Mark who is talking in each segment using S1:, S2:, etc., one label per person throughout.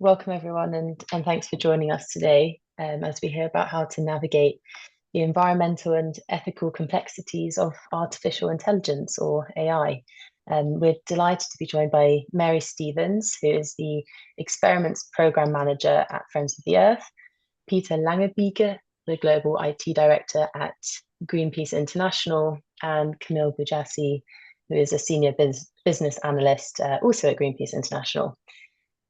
S1: Welcome everyone, and thanks for joining us today as we hear about how to navigate the environmental and ethical complexities of artificial intelligence, or AI. We're delighted to be joined by Mary Stevens, who is the Experiments Program Manager at Friends of the Earth, Peter Langebieke, the Global IT Director at Greenpeace International, and Camille Boujassi, who is a Senior Business Analyst also at Greenpeace International.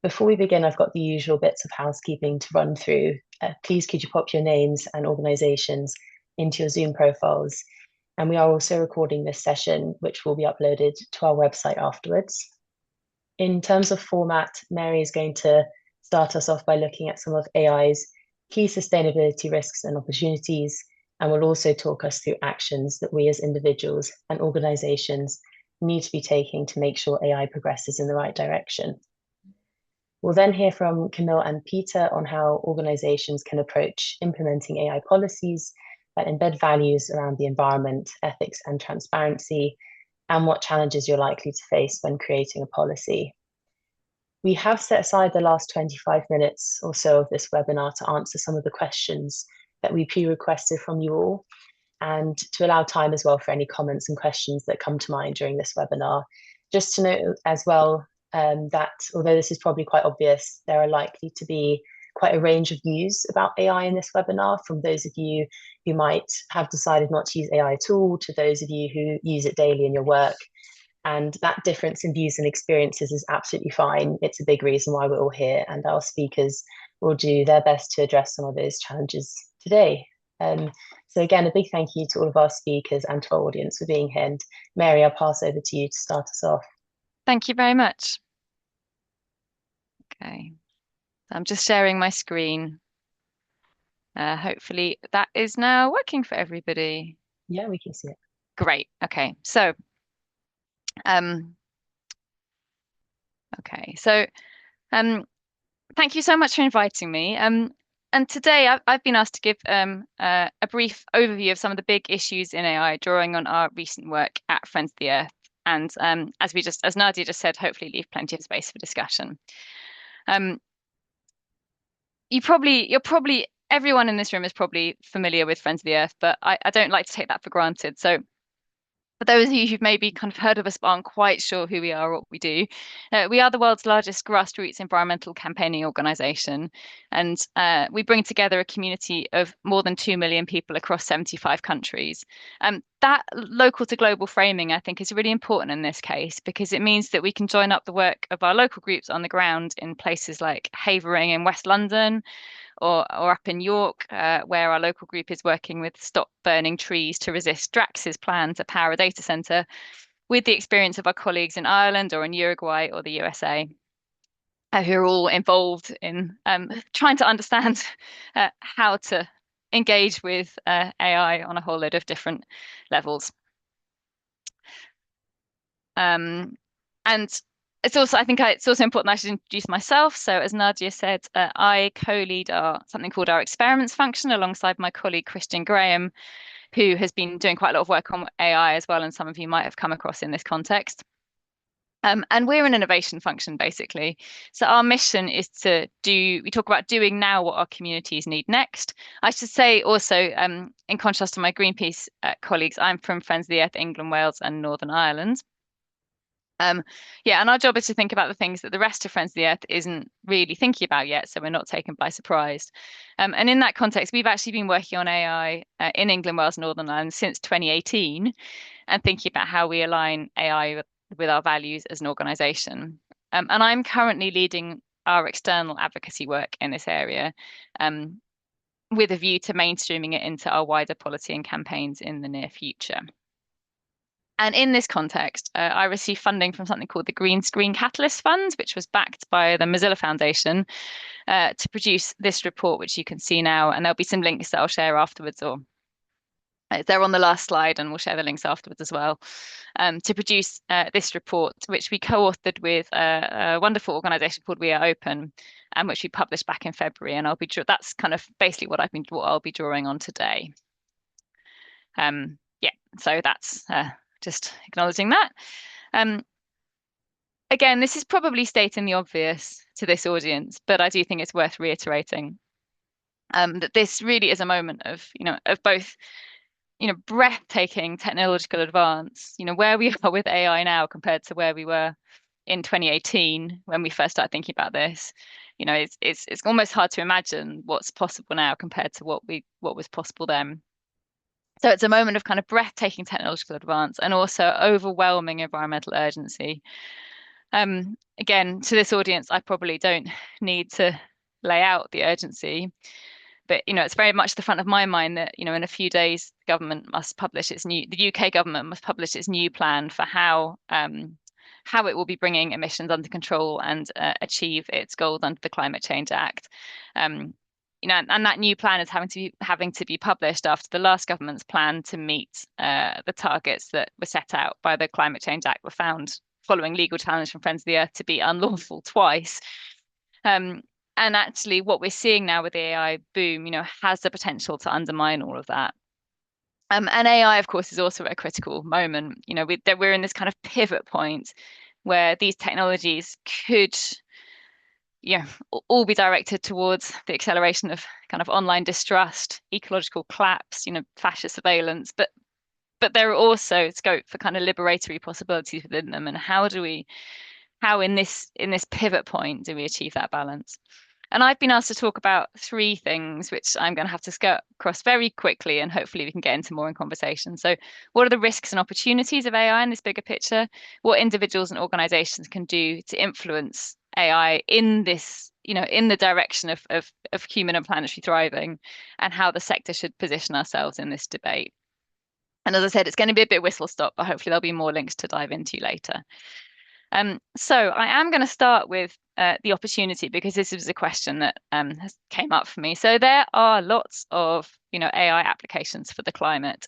S1: Before we begin, I've got the usual bits of housekeeping to run through. Please could you pop your names and organizations into your Zoom profiles. And we are also recording this session, which will be uploaded to our website afterwards. In terms of format, Mary is going to start us off by looking at some of AI's key sustainability risks and opportunities, and will also talk us through actions that we as individuals and organizations need to be taking to make sure AI progresses in the right direction. We'll then hear from Camille and Peter on how organizations can approach implementing AI policies that embed values around the environment, ethics, and transparency, and what challenges you're likely to face when creating a policy. We have set aside the last 25 minutes or so of this webinar to answer some of the questions that we pre-requested from you all, and to allow time as well for any comments and questions that come to mind during this webinar. Just to note as well, that although this is probably quite obvious, there are likely to be quite a range of views about AI in this webinar, from those of you who might have decided not to use AI at all, to those of you who use it daily in your work. And that difference in views and experiences is absolutely fine. It's a big reason why we're all here, and our speakers will do their best to address some of those challenges today. So again, a big thank you to all of our speakers and to our audience for being here. And Mary, I'll pass over to you to start us off.
S2: Thank you very much. Okay, I'm just sharing my screen. Hopefully that is now working for everybody.
S1: Yeah, we can see it.
S2: Great. Okay, so thank you so much for inviting me. And today I've been asked to give a brief overview of some of the big issues in AI, drawing on our recent work at Friends of the Earth. And as Nadia just said, hopefully leave plenty of space for discussion. Everyone in this room is probably familiar with Friends of the Earth, but I don't like to take that for granted. So for those of you who've maybe kind of heard of us but aren't quite sure who we are or what we do, we are the world's largest grassroots environmental campaigning organisation, and we bring together a community of more than 2 million people across 75 countries. That local to global framing, I think, is really important in this case, because it means that we can join up the work of our local groups on the ground in places like Havering in West London, or up in York, where our local group is working with Stop Burning Trees to resist Drax's plan to power a data centre, with the experience of our colleagues in Ireland or in Uruguay or the USA, who are all involved in trying to understand how to engage with AI on a whole load of different levels. And I think it's also important I should introduce myself. So as Nadia said, I co-lead something called our experiments function alongside my colleague Christian Graham, who has been doing quite a lot of work on AI as well, and some of you might have come across in this context. And we're an innovation function, basically. So our mission is we talk about doing now what our communities need next. I should say also, in contrast to my Greenpeace colleagues, I'm from Friends of the Earth, England, Wales and Northern Ireland. And our job is to think about the things that the rest of Friends of the Earth isn't really thinking about yet, so we're not taken by surprise. And in that context, we've actually been working on AI in England, Wales, Northern Ireland since 2018, and thinking about how we align AI with our values as an organisation. And I'm currently leading our external advocacy work in this area, with a view to mainstreaming it into our wider policy and campaigns in the near future. And in this context, I received funding from something called the Green Screen Catalyst Fund, which was backed by the Mozilla Foundation, to produce this report, which you can see now. And there'll be some links that I'll share afterwards, or they're on the last slide, and we'll share the links afterwards as well, to produce this report, which we co-authored with a wonderful organisation called We Are Open, and which we published back in February. And that's kind of basically what I'll be drawing on today. So that's just acknowledging that. again, this is probably stating the obvious to this audience, but I do think it's worth reiterating that this really is a moment of, of both, breathtaking technological advance, where we are with AI now compared to where we were in 2018 when we first started thinking about this. It's almost hard to imagine what's possible now compared to what was possible then. So it's a moment of kind of breathtaking technological advance and also overwhelming environmental urgency. Again, to this audience, I probably don't need to lay out the urgency, but it's very much the front of my mind that in a few days, the UK government must publish its new plan for how it will be bringing emissions under control and achieve its goals under the Climate Change Act. And that new plan is having to be published after the last government's plan to meet the targets that were set out by the Climate Change Act were found following legal challenge from Friends of the Earth to be unlawful twice. Um, and actually, what we're seeing now with the AI boom, has the potential to undermine all of that. And AI, of course, is also a critical moment. We're in this kind of pivot point where these technologies could all be directed towards the acceleration of kind of online distrust, ecological collapse, fascist surveillance, but there are also scope for kind of liberatory possibilities within them. And how in this pivot point do we achieve that balance? And I've been asked to talk about three things, which I'm going to have to skirt across very quickly, and hopefully we can get into more in conversation. So, what are the risks and opportunities of AI in this bigger picture? What individuals and organizations can do to influence AI in this, in the direction of human and planetary thriving, and how the sector should position ourselves in this debate. And as I said, it's going to be a bit whistle stop, but hopefully there'll be more links to dive into later. So I am going to start with the opportunity because this was a question that has came up for me. So there are lots of AI applications for the climate,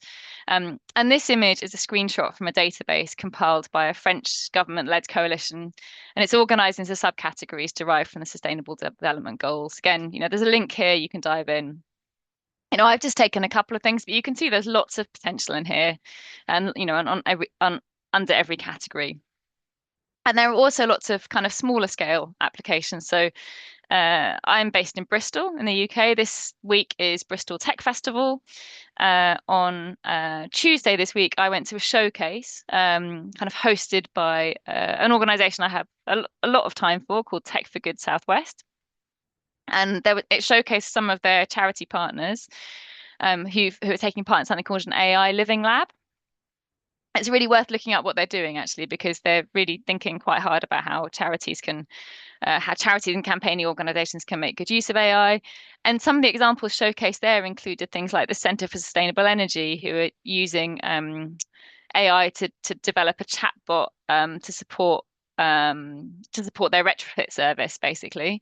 S2: and this image is a screenshot from a database compiled by a French government-led coalition, and it's organised into subcategories derived from the Sustainable Development Goals. Again, there's a link here you can dive in. I've just taken a couple of things, but you can see there's lots of potential in here, and under every category. And there are also lots of kind of smaller scale applications. So I'm based in Bristol in the UK. This week is Bristol Tech Festival. On Tuesday this week, I went to a showcase kind of hosted by an organisation I have a lot of time for called Tech for Good Southwest. And it showcased some of their charity partners who are taking part in something called an AI Living Lab. It's really worth looking at what they're doing actually, because they're really thinking quite hard about how charities and campaigning organizations can make good use of AI. And some of the examples showcased there included things like the Centre for Sustainable Energy, who are using AI to develop a chatbot to support their retrofit service, basically.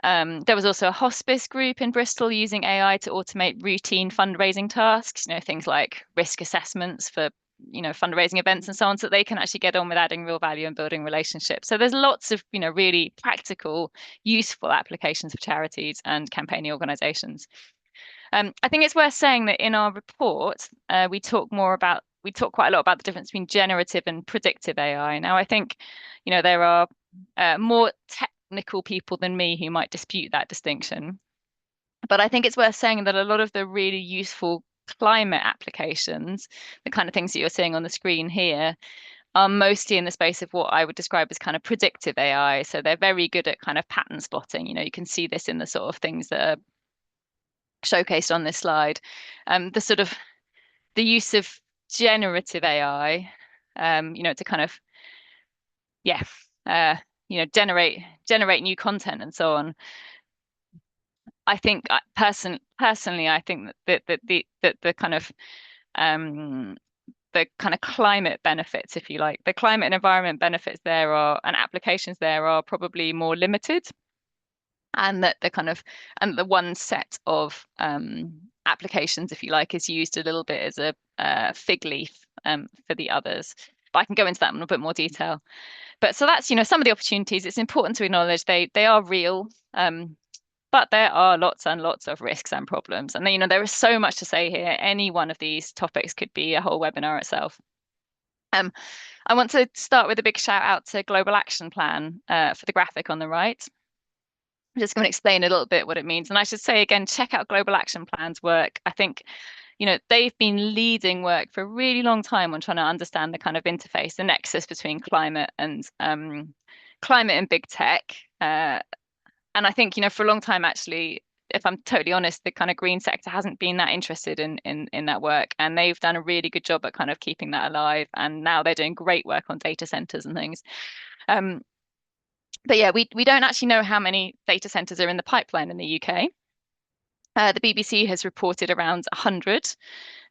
S2: There was also a hospice group in Bristol using AI to automate routine fundraising tasks, things like risk assessments for fundraising events and so on, so that they can actually get on with adding real value and building relationships. So there's lots of really practical, useful applications for charities and campaigning organizations. I think it's worth saying that in our report, we talk quite a lot about the difference between generative and predictive AI. Now, I think there are more technical people than me who might dispute that distinction, but I think it's worth saying that a lot of the really useful climate applications, the kind of things that you're seeing on the screen here, are mostly in the space of what I would describe as kind of predictive AI. So they're very good at kind of pattern spotting. You can see this in the sort of things that are showcased on this slide. The use of generative AI, to kind of, yeah, generate new content and so on. I think personally, I think that the kind of climate benefits, if you like, the climate and environment benefits and applications there are probably more limited, and that the one set of applications, if you like, is used a little bit as a fig leaf for the others. But I can go into that in a bit more detail. But so that's some of the opportunities. It's important to acknowledge they are real. But there are lots and lots of risks and problems. And there is so much to say here. Any one of these topics could be a whole webinar itself. Um, I want to start with a big shout out to Global Action Plan for the graphic on the right. I'm just going to explain a little bit what it means. And I should say again, check out Global Action Plan's work. I think, they've been leading work for a really long time on trying to understand the kind of interface, the nexus between climate and big tech. And I think, for a long time, actually, if I'm totally honest, the kind of green sector hasn't been that interested in that work. And they've done a really good job at kind of keeping that alive. And now they're doing great work on data centers and things. But yeah, we don't actually know how many data centers are in the pipeline in the UK. The BBC has reported around 100.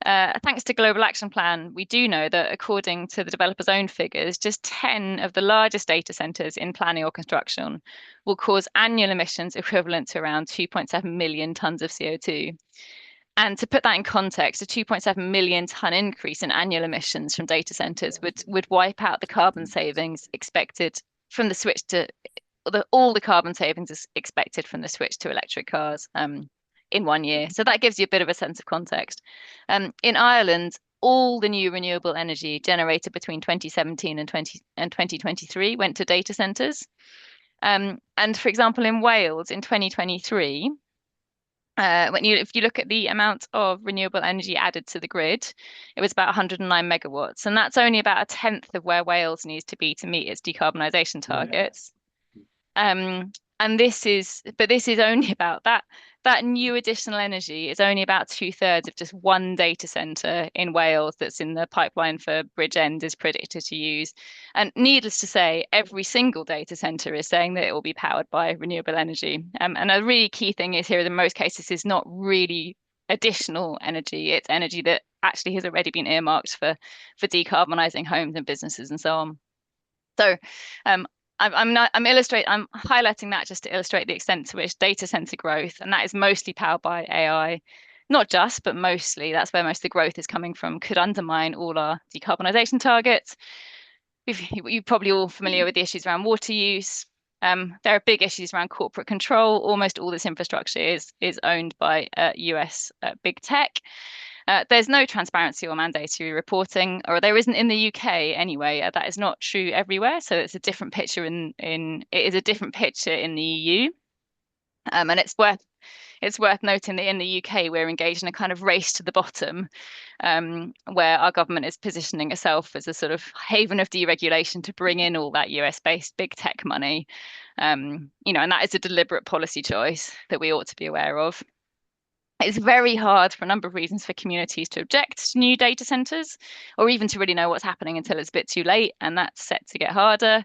S2: Thanks to Global Action Plan, we do know that according to the developer's own figures, just 10 of the largest data centers in planning or construction will cause annual emissions equivalent to around 2.7 million tons of CO2. And to put that in context, a 2.7 million ton increase in annual emissions from data centers would wipe out the carbon savings expected from the switch to all the carbon savings is expected from the switch to electric cars in 1 year. So that gives you a bit of a sense of context. In Ireland, all the new renewable energy generated between 2017 and 2023 went to data centers. And for example, in Wales in 2023, if you look at the amount of renewable energy added to the grid, it was about 109 megawatts, and that's only about a tenth of where Wales needs to be to meet its decarbonisation targets. And this is only about that new additional energy is only about 2/3 of just one data center in Wales that's in the pipeline for Bridgend is predicted to use. And needless to say, every single data center is saying that it will be powered by renewable energy. And a really key thing is here in most cases is not really additional energy, it's energy that actually has already been earmarked for decarbonising homes and businesses and so on. So I'm highlighting that just to illustrate the extent to which data center growth, and that is mostly powered by AI, not just, but mostly, that's where most of the growth is coming from, could undermine all our decarbonisation targets. You're probably all familiar with the issues around water use. There are big issues around corporate control. Almost all this infrastructure is owned by US big tech. There's no transparency or mandatory reporting, or there isn't in the UK anyway. That is not true everywhere. So it's a different picture it is a different picture in the EU. And it's worth noting that in the UK we're engaged in a kind of race to the bottom, where our government is positioning itself as a sort of haven of deregulation to bring in all that US-based big tech money. And that is a deliberate policy choice that we ought to be aware of. It's very hard for a number of reasons for communities to object to new data centers or even to really know what's happening until it's a bit too late, and that's set to get harder.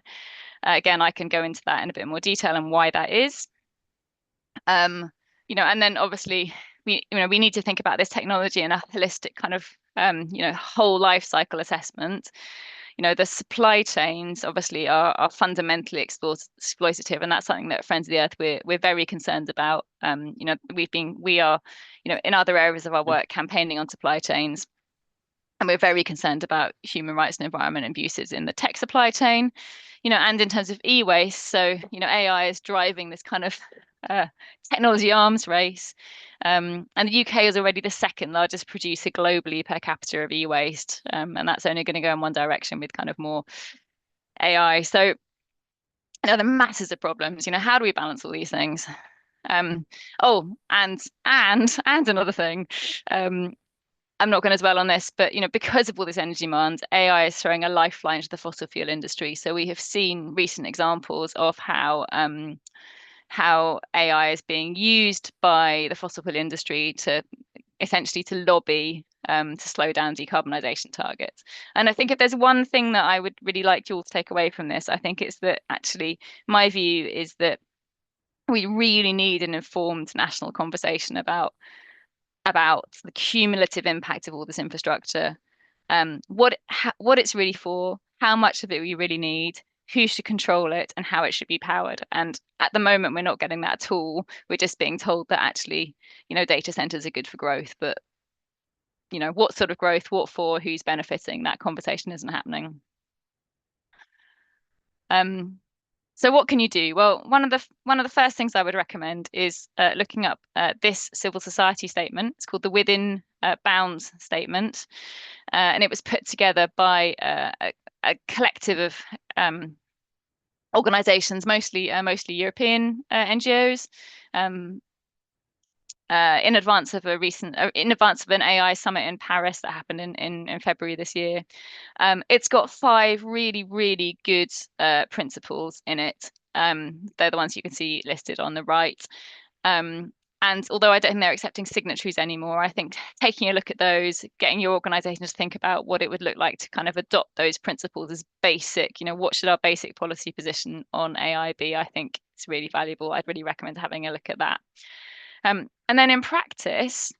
S2: Again, I can go into that in a bit more detail and why that is. And then obviously we need to think about this technology in a holistic kind of whole life cycle assessment. The supply chains obviously are fundamentally exploitative, and that's something that Friends of the Earth we're very concerned about. We are in other areas of our work campaigning on supply chains, and we're very concerned about human rights and environment abuses in the tech supply chain, and in terms of e-waste. So AI is driving this kind of technology arms race. And the UK is already the second largest producer globally per capita of e-waste. And that's only going to go in one direction with kind of more AI. So the masses of problems, how do we balance all these things? Oh, and another thing, I'm not going to dwell on this, but because of all this energy demand, AI is throwing a lifeline to the fossil fuel industry. So we have seen recent examples of how AI is being used by the fossil fuel industry to essentially to lobby to slow down decarbonisation targets. And I think if there's one thing that I would really like you all to take away from this, I think it's that actually my view is that we really need an informed national conversation about the cumulative impact of all this infrastructure, what it's really for, how much of it we really need, who should control it, and how it should be powered. And at the moment, we're not getting that at all. We're just being told that actually, data centers are good for growth, but what sort of growth, what for, who's benefiting, that conversation isn't happening. So what can you do? Well, one of the first things I would recommend is looking up this civil society statement. It's called the Within bounds statement, and it was put together by a collective of organizations, mostly European NGOs, um, in advance of an AI summit in Paris that happened in February this year. It's got 5 really, really good principles in it. They're the ones you can see listed on the right. And although I don't think they're accepting signatories anymore, I think taking a look at those, getting your organization to think about what it would look like to kind of adopt those principles as basic, what should our basic policy position on AI be? I think it's really valuable. I'd really recommend having a look at that. And then in practice,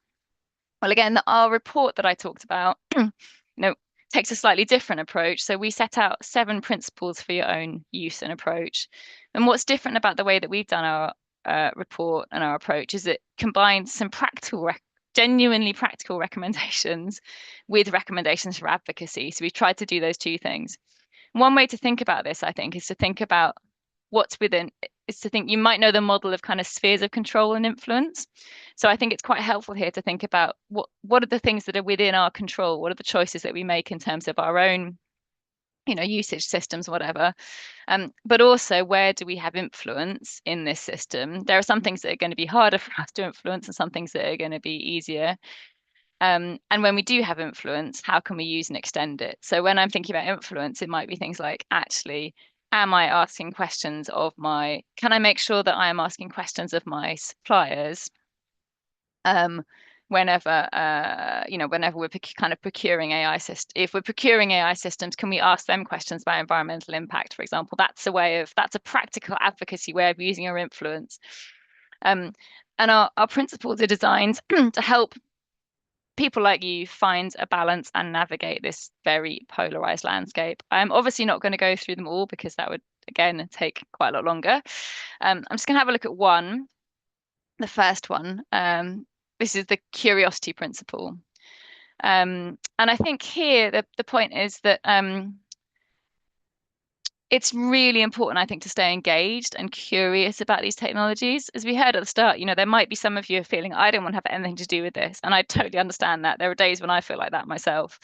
S2: well, again, our report that I talked about, takes a slightly different approach. So we set out 7 principles for your own use and approach. And what's different about the way that we've done our report and our approach is it combines some genuinely practical recommendations with recommendations for advocacy. So we tried to do those 2 things. One way to think about this, I think, is to think about you might know the model of kind of spheres of control and influence. So I think it's quite helpful here to think about what are the things that are within our control? What are the choices that we make in terms of our own, usage systems, whatever. But also, where do we have influence in this system? There are some things that are going to be harder for us to influence and some things that are going to be easier. And when we do have influence, how can we use and extend it? So when I'm thinking about influence, it might be things like, actually, can I make sure that I am asking questions of my suppliers whenever we're kind of procuring AI systems? If we're procuring AI systems, can we ask them questions about environmental impact, for example? That's a practical advocacy way of using our influence. And our principles are designed to help people like you find a balance and navigate this very polarized landscape. I'm obviously not going to go through them all because that would, again, take quite a lot longer. I'm just going to have a look at one, the first one. This is the curiosity principle. And I think here the point is that it's really important, I think, to stay engaged and curious about these technologies. As we heard at the start, there might be some of you feeling, I don't want to have anything to do with this. And I totally understand that. There are days when I feel like that myself.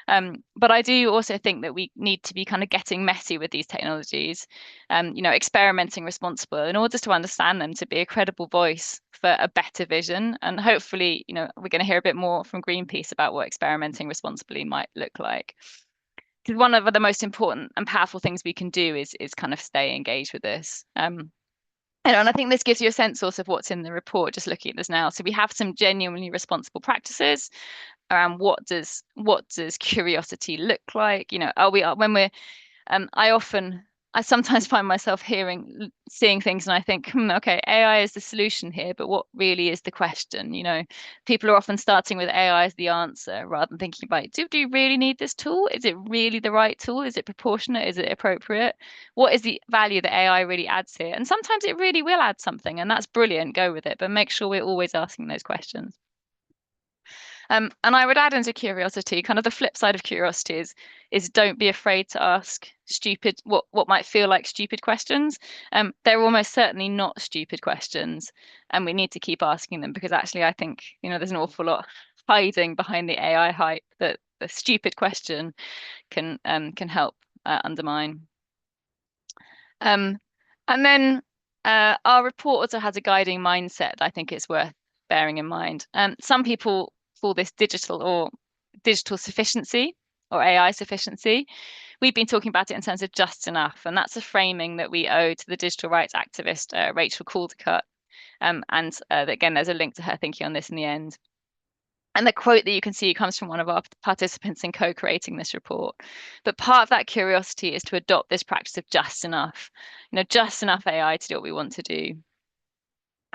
S2: But I do also think that we need to be kind of getting messy with these technologies, experimenting responsible in order to understand them, to be a credible voice for a better vision. And hopefully, we're going to hear a bit more from Greenpeace about what experimenting responsibly might look like. Because one of the most important and powerful things we can do is kind of stay engaged with this. And I think this gives you a sense also of what's in the report, just looking at this now. So we have some genuinely responsible practices around what does curiosity look like? I sometimes find myself seeing things and I think, okay, AI is the solution here, but what really is the question? People are often starting with AI as the answer rather than thinking about, do you really need this tool? Is it really the right tool? Is it proportionate? Is it appropriate? What is the value that AI really adds here? And sometimes it really will add something, and that's brilliant, go with it, but make sure we're always asking those questions. And I would add into curiosity, kind of the flip side of curiosity is don't be afraid to ask what might feel like stupid questions. They're almost certainly not stupid questions, and we need to keep asking them because actually I think there's an awful lot hiding behind the AI hype that the stupid question can help undermine. And then our report also has a guiding mindset that I think it's worth bearing in mind. Some people call this digital sufficiency or AI sufficiency. We've been talking about it in terms of just enough, and that's a framing that we owe to the digital rights activist Rachel Caldicott. And again, there's a link to her thinking on this in the end. And the quote that you can see comes from one of our participants in co-creating this report. But part of that curiosity is to adopt this practice of just enough, just enough AI to do what we want to do.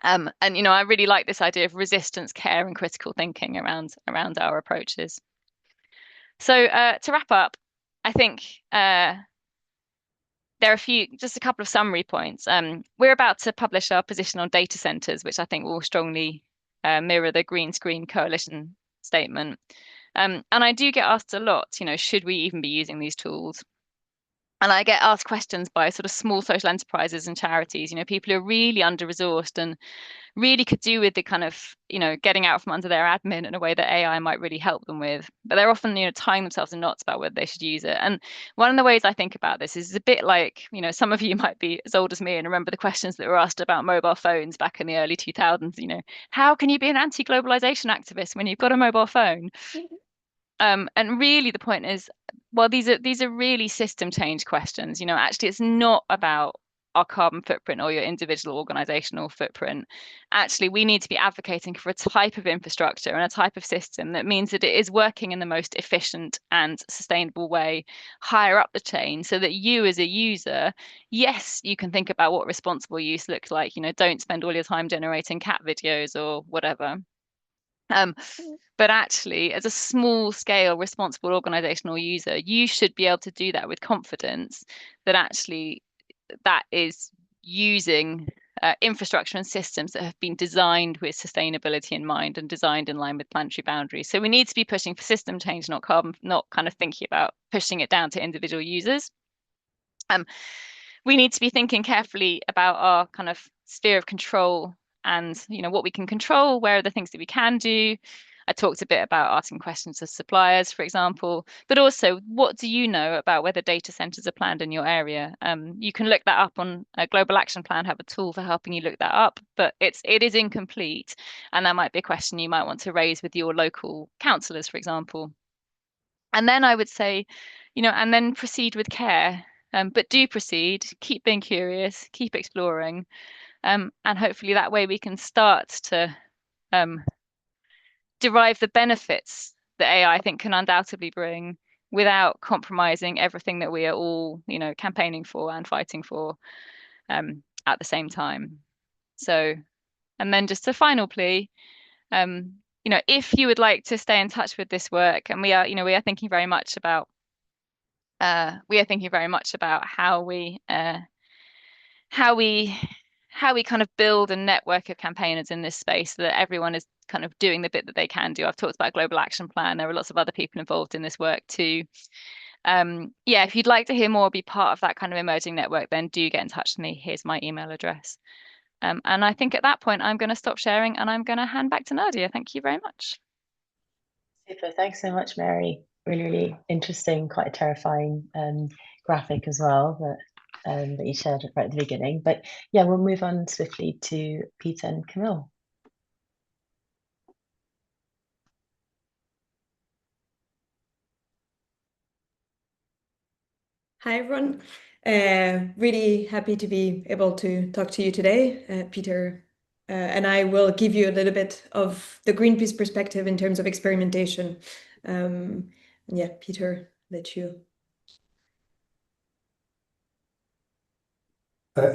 S2: And I really like this idea of resistance, care, and critical thinking around our approaches. So to wrap up, I think there are just a couple of summary points. We're about to publish our position on data centers, which I think will strongly mirror the Green Screen Coalition statement. And I do get asked a lot, should we even be using these tools? And I get asked questions by sort of small social enterprises and charities, people who are really under-resourced and really could do with the kind of, getting out from under their admin in a way that AI might really help them with. But they're often, tying themselves in knots about whether they should use it. And one of the ways I think about this is a bit like, some of you might be as old as me and remember the questions that were asked about mobile phones back in the early 2000s. How can you be an anti-globalization activist when you've got a mobile phone? And really the point is, well, these are really system change questions. Actually, it's not about our carbon footprint or your individual organizational footprint. Actually, we need to be advocating for a type of infrastructure and a type of system that means that it is working in the most efficient and sustainable way higher up the chain, so that you as a user, yes, you can think about what responsible use looks like. Don't spend all your time generating cat videos or whatever. Um, but actually, as a small scale responsible organizational user, you should be able to do that with confidence that actually that is using infrastructure and systems that have been designed with sustainability in mind and designed in line with planetary boundaries. So we need to be pushing for system change, not carbon, not kind of thinking about pushing it down to individual users. We need to be thinking carefully about our kind of sphere of control and what we can control, where are the things that we can do. I talked a bit about asking questions of suppliers, for example, but also what do you know about whether data centers are planned in your area? You can look that up on a Global Action Plan, have a tool for helping you look that up, but it is incomplete, and that might be a question you might want to raise with your local councillors, for example. And then I would say, and then proceed with care. But do proceed, keep being curious, keep exploring, and hopefully that way we can start to um, derive the benefits that AI, I think, can undoubtedly bring without compromising everything that we are all, campaigning for and fighting for at the same time. So, and then just a final plea, if you would like to stay in touch with this work, and we are thinking very much about how we how we kind of build a network of campaigners in this space so that everyone is kind of doing the bit that they can do. I've talked about Global Action Plan. There are lots of other people involved in this work too. Yeah, if you'd like to hear more, be part of that kind of emerging network, then do get in touch with me. Here's my email address. And I think at that point, I'm going to stop sharing and I'm going to hand back to Nadia. Thank you very much.
S1: Super. Thanks so much, Mary. Really, really interesting, quite a terrifying graphic as well that you shared right at the beginning. But yeah, we'll move on swiftly to Peter and Camille.
S3: Hi, everyone. Really happy to be able to talk to you today. Peter and I will give you a little bit of the Greenpeace perspective in terms of experimentation. Yeah, Peter, let you.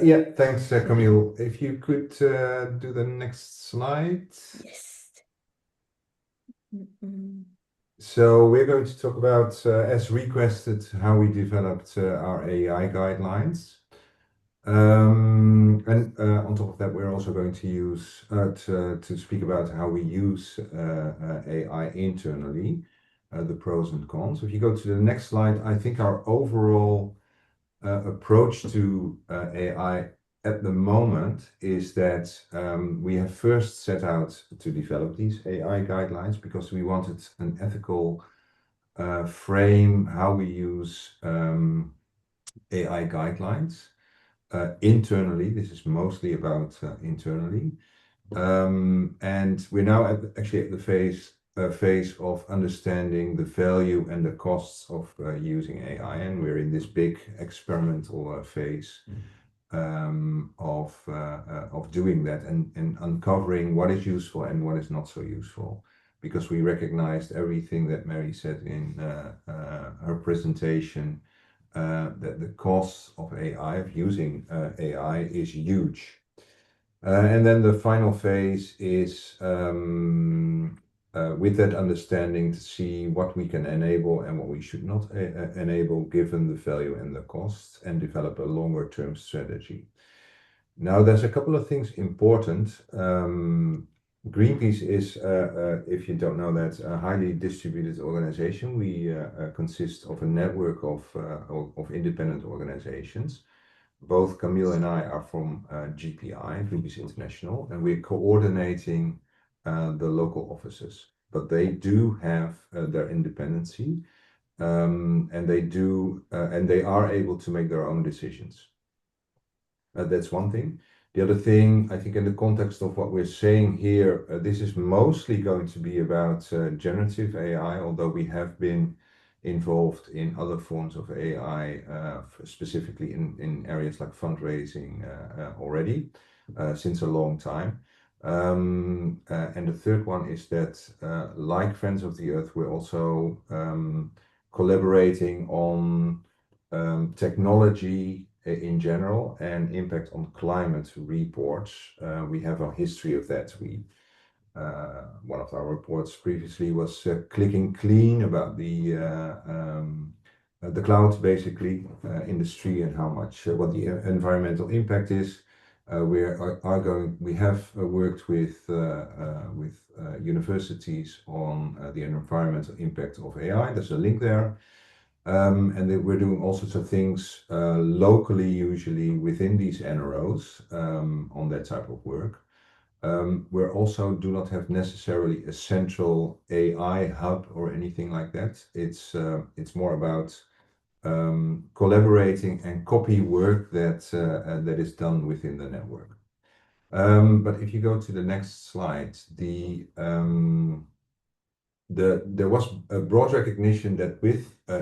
S4: Yeah, thanks, Camille. If you could do the next slide.
S3: Yes. Mm-mm.
S4: So we're going to talk about, as requested, how we developed our AI guidelines. And on top of that, we're also going to use to speak about how we use AI internally, the pros and cons. If you go to the next slide, I think our overall approach to AI at the moment is that we have first set out to develop these AI guidelines because we wanted an ethical frame how we use AI guidelines internally. This is mostly about internally. And we're now actually at the phase of understanding the value and the costs of using AI, and we're in this big experimental phase of doing that and uncovering what is useful and what is not so useful. Because we recognized everything that Mary said in her presentation, that the cost of AI, of using AI, is huge. And then the final phase is with that understanding to see what we can enable and what we should not enable given the value and the costs, and develop a longer term strategy. Now, there's a couple of things important. Greenpeace is, if you don't know that, a highly distributed organization. We consist of a network of independent organizations. Both Camille and I are from GPI, Greenpeace International, and we're coordinating the local offices. But they do have their independency, and they are able to make their own decisions. That's one thing. The other thing, I think in the context of what we're saying here, this is mostly going to be about generative AI, although we have been involved in other forms of AI, specifically in areas like fundraising already since a long time. And the third one is that, like Friends of the Earth, we're also collaborating on technology in general and impact on climate reports. We have a history of that. One of our reports previously was clicking clean about the cloud, basically, industry and how much what the environmental impact is. We have worked with universities on the environmental impact of AI. There's a link there. And then we're doing all sorts of things locally, usually within these NROs, on that type of work. We also do not have necessarily a central AI hub or anything like that. It's more about collaborating and copy work that is done within the network. But if you go to the next slide, there was a broad recognition that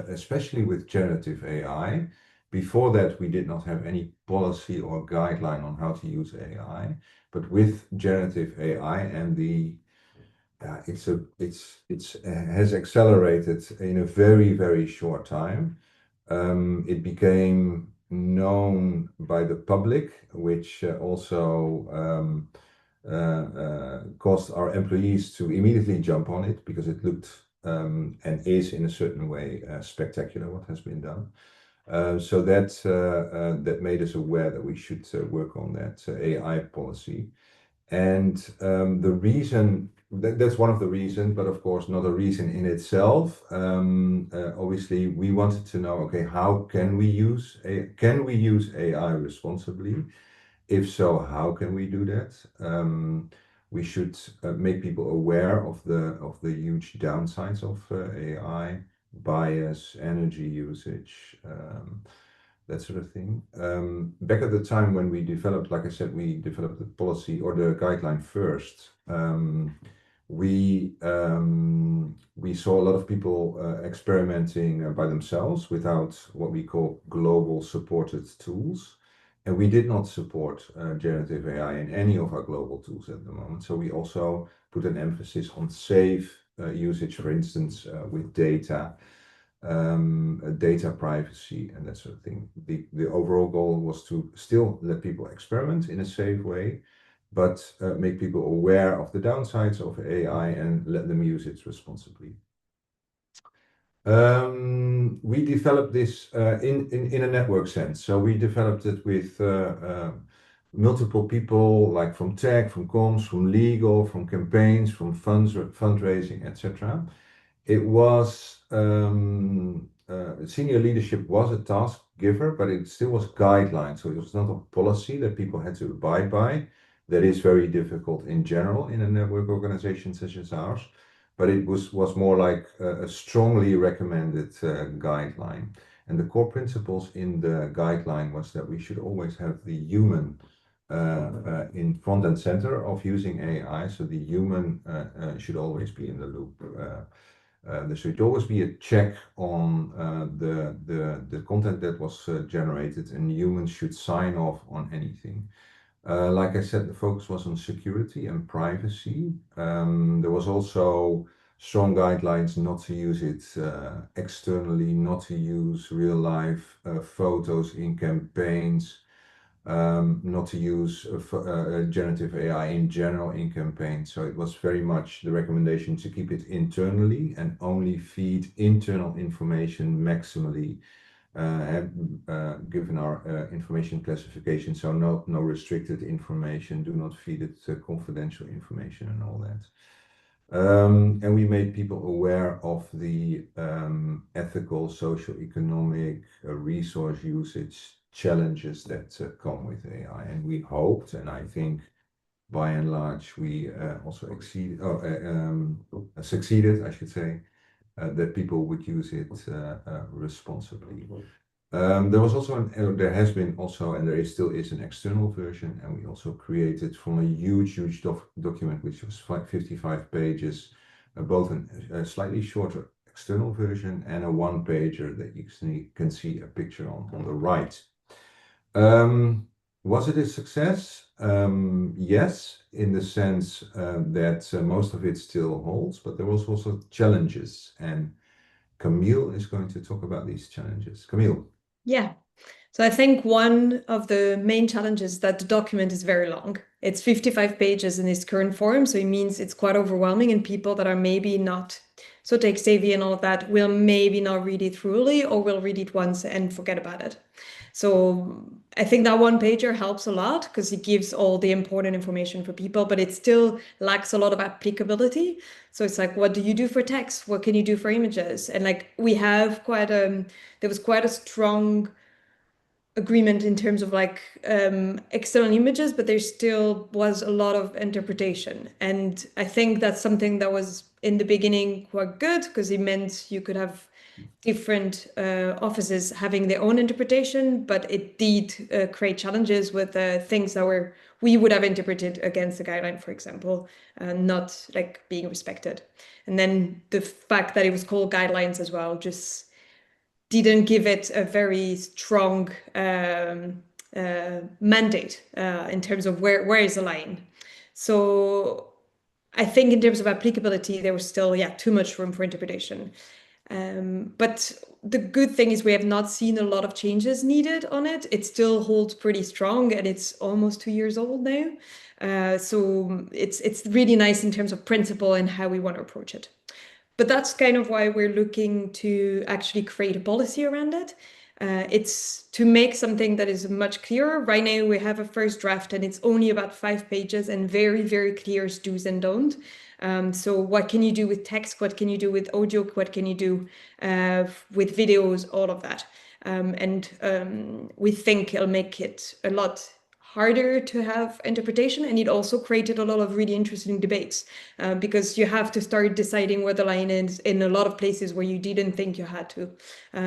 S4: especially with generative AI, before that we did not have any policy or guideline on how to use AI, but with generative AI and it has accelerated in a very, very short time. It became known by the public, which also caused our employees to immediately jump on it because it looked and is in a certain way spectacular what has been done. So that made us aware that we should work on that AI policy. And the reason that's one of the reasons, but of course not a reason in itself. Obviously, we wanted to know, okay, how can we use AI responsibly? If so, how can we do that? We should make people aware of the huge downsides of AI, bias, energy usage, that sort of thing. Back at the time when we developed, like I said, we developed the policy or the guideline first. We saw a lot of people experimenting by themselves without what we call global supported tools. And we did not support generative AI in any of our global tools at the moment. So we also put an emphasis on safe usage, for instance, with data privacy and that sort of thing. The overall goal was to still let people experiment in a safe way, but make people aware of the downsides of AI and let them use it responsibly. We developed this in a network sense. So we developed it with multiple people, like from tech, from comms, from legal, from campaigns, from fundraising, etc. It was senior leadership was a task giver, but it still was guidelines. So it was not a policy that people had to abide by. That is very difficult in general in a network organization such as ours. But it was more like a strongly recommended guideline. And the core principles in the guideline was that we should always have the human in front and center of using AI. So the human should always be in the loop. There should always be a check on the content that was generated, and humans should sign off on anything. Like I said, the focus was on security and privacy. There was also strong guidelines not to use it externally, not to use real life photos in campaigns, not to use generative AI in general in campaigns. So it was very much the recommendation to keep it internally and only feed internal information maximally have given our information classification, so no restricted information, do not feed it confidential information and all that. And we made people aware of the ethical, socio-economic, resource usage challenges that come with AI. And we hoped, and I think by and large, we also succeeded, I should say, that people would use it responsibly. There has been also, and there is still is an external version, and we also created from a huge document, which was 55 pages, both a slightly shorter external version and a one-pager that you can see a picture on the right. Was it a success? Yes, in the sense that most of it still holds, but there was also challenges, and Camille is going to talk about these challenges. Camille.
S3: Yeah. So I think one of the main challenges is that the document is very long. It's 55 pages in its current form, so it means it's quite overwhelming, and people that are maybe not so tech savvy and all of that will maybe not read it thoroughly, or will read it once and forget about it. So I think that one pager helps a lot because it gives all the important information for people, but it still lacks a lot of applicability. So it's like, what do you do for text? What can you do for images? And like we have there was quite a strong agreement in terms of like external images, but there still was a lot of interpretation. And I think that's something that was in the beginning quite good because it meant you could have different offices having their own interpretation, but it did create challenges with things that we would have interpreted against the guideline, for example, not like being respected. And then the fact that it was called guidelines as well just didn't give it a very strong mandate in terms of where is the line. So I think in terms of applicability, there was still, too much room for interpretation. But the good thing is we have not seen a lot of changes needed on it. It still holds pretty strong, and it's almost 2 years old now. So it's really nice in terms of principle and how we want to approach it. But that's kind of why we're looking to actually create a policy around it. It's to make something that is much clearer. Right now, we have a first draft, and it's only about 5 pages and very, very clear do's and don'ts. So what can you do with text? What can you do with audio? What can you do with videos? All of that. We think it'll make it a lot harder to have interpretation, and it also created a lot of really interesting debates because you have to start deciding where the line is in a lot of places where you didn't think you had to.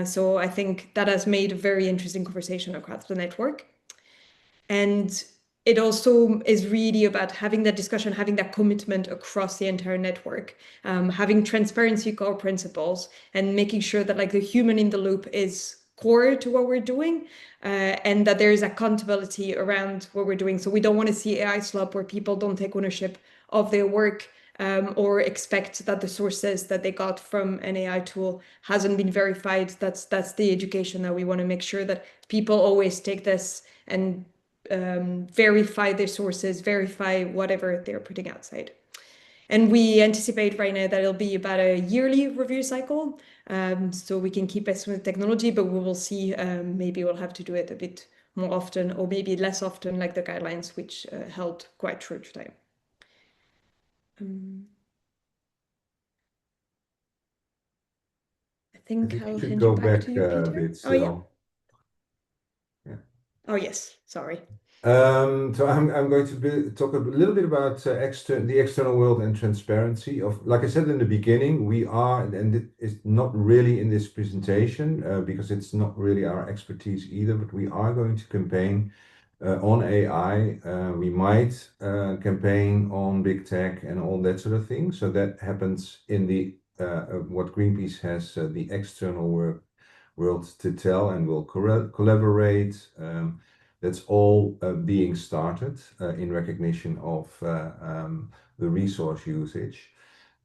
S3: So I think that has made a very interesting conversation across the network. And it also is really about having that discussion, having that commitment across the entire network, having transparency core principles, and making sure that like the human in the loop is core to what we're doing, and that there is accountability around what we're doing. So we don't want to see AI slop where people don't take ownership of their work, or expect that the sources that they got from an AI tool hasn't been verified. That's the education that we want to make sure that people always take this and verify their sources, verify whatever they're putting outside. And we anticipate right now that it'll be about a yearly review cycle. So we can keep us with technology, but we will see, maybe we'll have to do it a bit more often, or maybe less often, like the guidelines, which held quite true to time. I think
S4: you
S3: I'll
S4: should
S3: hand
S4: go
S3: you back
S4: back
S3: to you,
S4: a
S3: Peter.
S4: bit
S3: Oh, yeah.
S4: still.
S3: Oh, yes. Sorry.
S4: So I'm going to talk a little bit about the external world and transparency of, like I said in the beginning, we are, and it is not really in this presentation because it's not really our expertise either, but we are going to campaign on AI. We might campaign on big tech and all that sort of thing. So that happens in the what Greenpeace has the external world to tell, and we'll collaborate. That's all being started in recognition of the resource usage.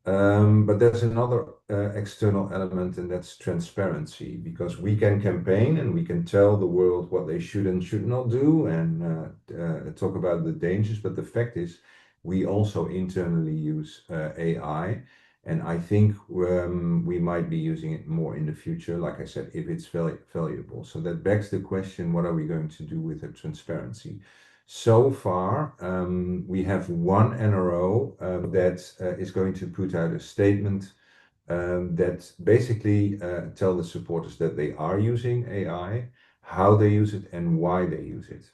S4: But there's another external element, and that's transparency, because we can campaign and we can tell the world what they should and should not do, and talk about the dangers. But the fact is, we also internally use AI, And I think we might be using it more in the future, like I said, if it's valuable. So that begs the question, what are we going to do with the transparency? So far, we have one NRO that is going to put out a statement that basically tell the supporters that they are using AI, how they use it, and why they use it.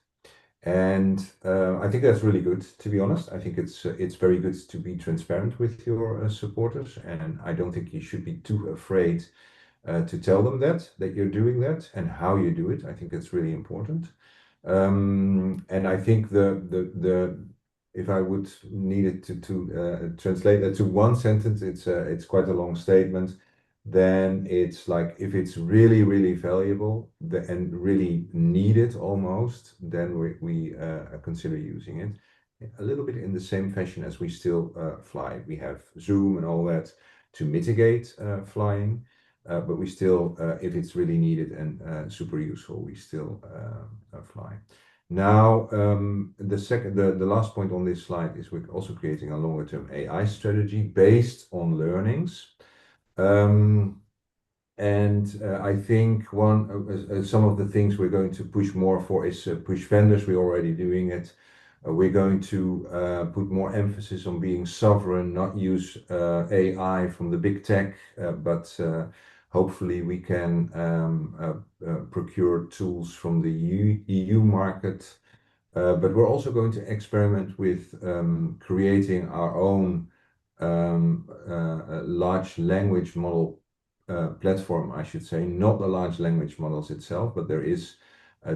S4: And I think that's really good, to be honest. I think it's very good to be transparent with your supporters, and I don't think you should be too afraid to tell them that you're doing that and how you do it. I think that's really important. And I think the if I would need it to translate that to one sentence, it's quite a long statement. Then it's like if it's really, really valuable and really needed almost, then we consider using it. A little bit in the same fashion as we still fly. We have Zoom and all that to mitigate flying, but we still, if it's really needed and super useful, we still fly. Now, the last point on this slide is we're also creating a longer term AI strategy based on learnings. And I think some of the things we're going to push more for is push vendors. We're already doing it. We're going to put more emphasis on being sovereign, not use AI from the big tech, but hopefully we can procure tools from the EU market. But we're also going to experiment with creating our own large language model platform, I should say, not the large language models itself, but there is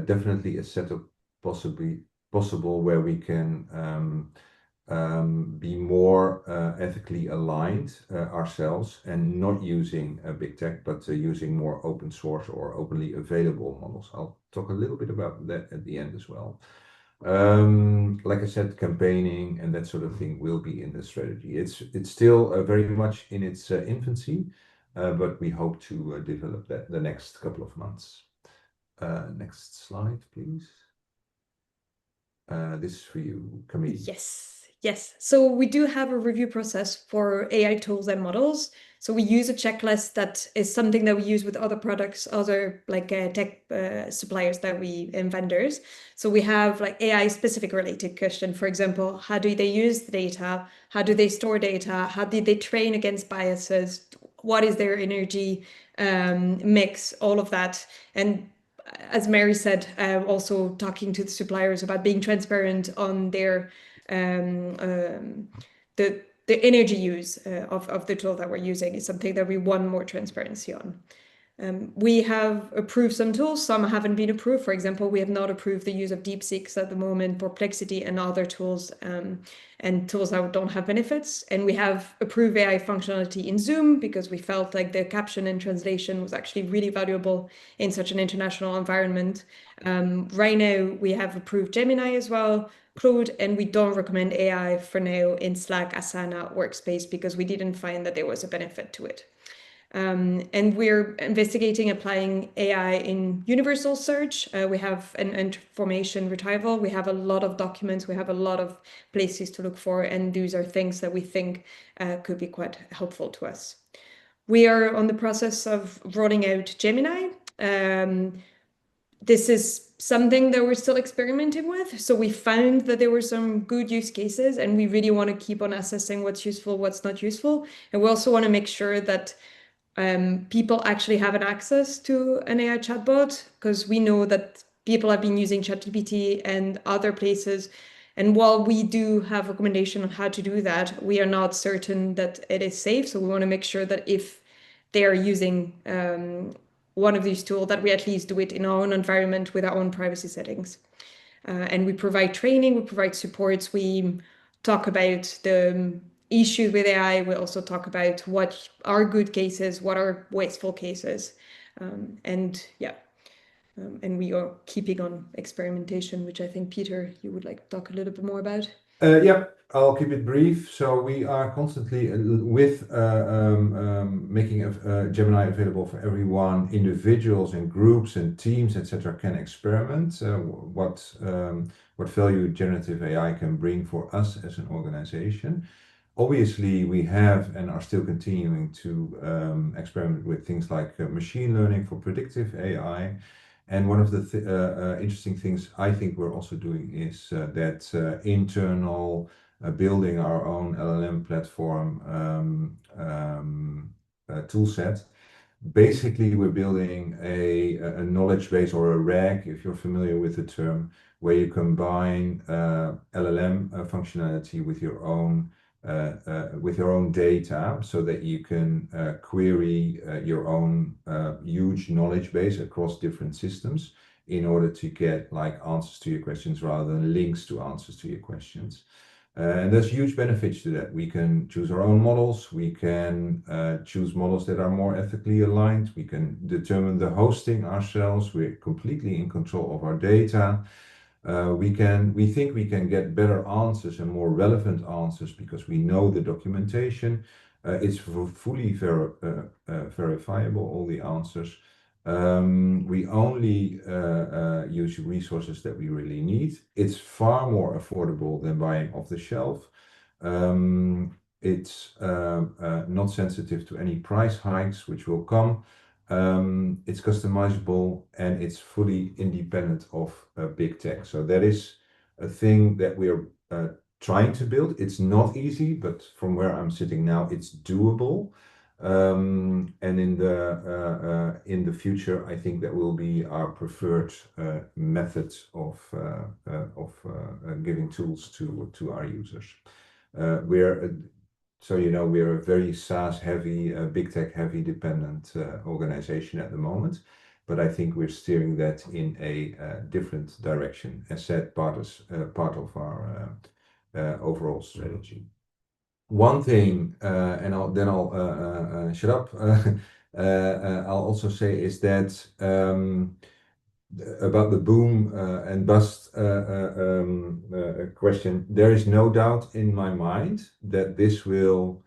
S4: definitely a setup possible where we can be more ethically aligned ourselves and not using big tech, but using more open source or openly available models. I'll talk a little bit about that at the end as well. Like I said, campaigning and that sort of thing will be in the strategy. It's still very much in its infancy, but we hope to develop that the next couple of months. Next slide, please. This is for you, Camille.
S3: Yes. So we do have a review process for AI tools and models. So we use a checklist that is something that we use with other products, other like tech suppliers that and vendors. So we have like AI specific related question. For example, how do they use the data? How do they store data? How did they train against biases? What is their energy mix? All of that. And as Mary said, also talking to the suppliers about being transparent on their the energy use of the tool that we're using is something that we want more transparency on. We have approved some tools, some haven't been approved. For example, we have not approved the use of DeepSeek at the moment, Perplexity and other tools, and tools that don't have benefits. And we have approved AI functionality in Zoom because we felt like the caption and translation was actually really valuable in such an international environment. Right now, we have approved Gemini as well, Claude, and we don't recommend AI for now in Slack, Asana, Workspace, because we didn't find that there was a benefit to it. And we're investigating applying AI in universal search. We have an information retrieval. We have a lot of documents. We have a lot of places to look for. And these are things that we think could be quite helpful to us. We are on the process of rolling out Gemini. This is something that we're still experimenting with. So we found that there were some good use cases, and we really want to keep on assessing what's useful, what's not useful. And we also want to make sure that people actually have an access to an AI chatbot, because we know that people have been using ChatGPT and other places. And while we do have recommendation on how to do that, we are not certain that it is safe. So we want to make sure that if they are using one of these tools, that we at least do it in our own environment with our own privacy settings. And we provide training, we provide supports, we talk about the issues with AI. We also talk about what are good cases, what are wasteful cases. And we are keeping on experimentation, which I think, Peter, you would like to talk a little bit more about.
S4: Yeah, I'll keep it brief. So we are constantly with making Gemini available for everyone. Individuals and groups and teams, etc., can experiment what value generative AI can bring for us as an organization. Obviously, we have and are still continuing to experiment with things like machine learning for predictive AI. And one of the interesting things I think we're also doing is that internal building our own LLM platform tool set. Basically, we're building a knowledge base or a RAG, if you're familiar with the term, where you combine LLM functionality with your own data, so that you can query your own huge knowledge base across different systems in order to get like answers to your questions rather than links to answers to your questions. And there's huge benefits to that. We can choose our own models. We can choose models that are more ethically aligned. We can determine the hosting ourselves. We're completely in control of our data. We think we can get better answers and more relevant answers because we know the documentation. It's fully verifiable, all the answers. We only use resources that we really need. It's far more affordable than buying off the shelf. It's not sensitive to any price hikes, which will come. It's customizable and it's fully independent of big tech. So that is a thing that we're trying to build. It's not easy, but from where I'm sitting now, it's doable. And in the future, I think that will be our preferred method of giving tools to our users. So we're a very SaaS heavy, big tech heavy dependent organization at the moment, but I think we're steering that in a different direction, as said, part of our overall strategy. One thing, and I'll shut up. I'll also say is that about the boom and bust question, there is no doubt in my mind that this will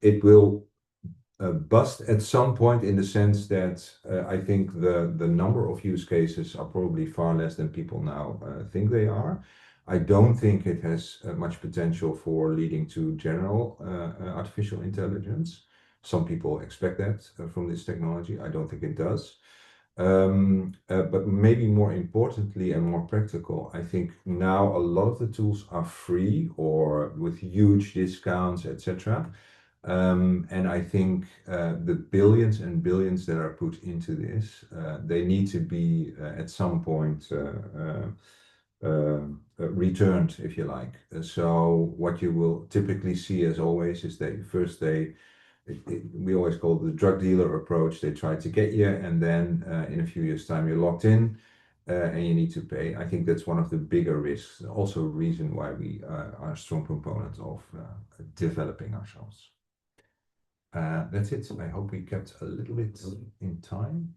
S4: it will bust at some point, in the sense that I think the number of use cases are probably far less than people now think they are. I don't think it has much potential for leading to general artificial intelligence. Some people expect that from this technology. I don't think it does. But maybe more importantly and more practical, I think now a lot of the tools are free or with huge discounts, etc. And I think the billions and billions that are put into this, they need to be at some point returned, if you like. So what you will typically see, as always, is we always call it the drug dealer approach. They try to get you, and then in a few years' time, you're locked in and you need to pay. I think that's one of the bigger risks. Also, a reason why we are a strong proponent of developing ourselves. That's it. I hope we kept a little bit in time.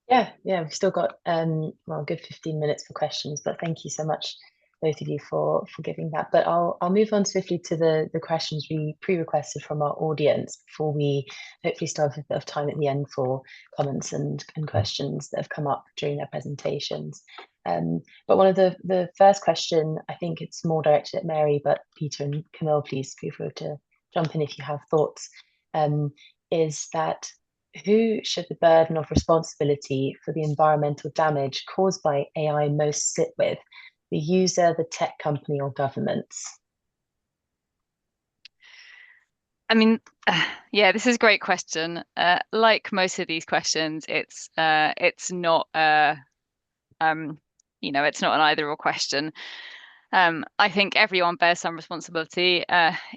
S1: Yeah, we've still got well, a good 15 minutes for questions, but thank you so much, both of you, for giving that. But I'll move on swiftly to the questions we pre-requested from our audience before we hopefully still have a bit of time at the end for comments and questions that have come up during their presentations. But one of the first question, I think it's more directed at Mary, but Peter and Camille, please feel free to jump in if you have thoughts, is that who should the burden of responsibility for the environmental damage caused by AI most sit with? The user, the tech company, or governments?
S2: I mean, yeah, this is a great question. Like most of these questions, it's not it's not an either or question. I think everyone bears some responsibility.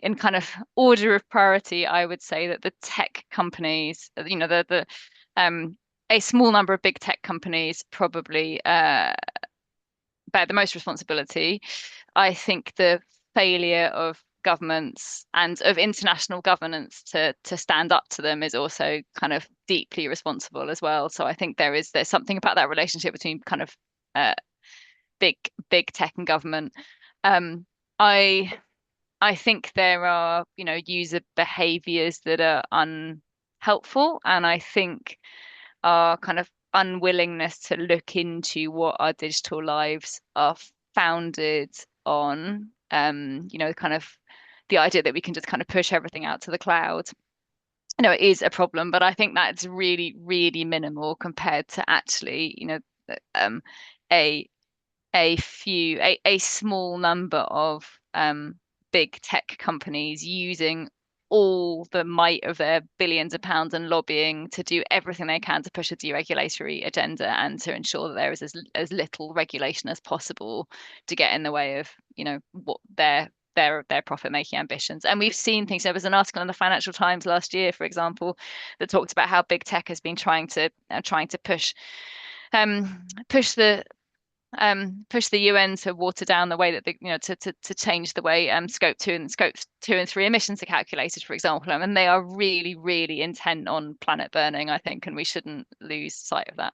S2: In kind of order of priority, I would say that the tech companies, a small number of big tech companies probably bear the most responsibility. I think the failure of governments and of international governance to stand up to them is also kind of deeply responsible as well. So I think there's something about that relationship between kind of big tech and government. I think there are user behaviors that are unhelpful, and I think our kind of unwillingness to look into what our digital lives are founded on kind of the idea that we can just kind of push everything out to the cloud. It is a problem, but I think that's really, really minimal compared to actually, a small number of big tech companies using all the might of their billions of pounds and lobbying to do everything they can to push a deregulatory agenda and to ensure that there is as little regulation as possible to get in the way of what their profit making ambitions. And we've seen things. There was an article in the Financial Times last year, for example, that talked about how big tech has been trying to push the UN to water down the way that to change the way scope 2 and 3 emissions are calculated, for example. And they are really, really intent on planet burning, I think, and we shouldn't lose sight of that.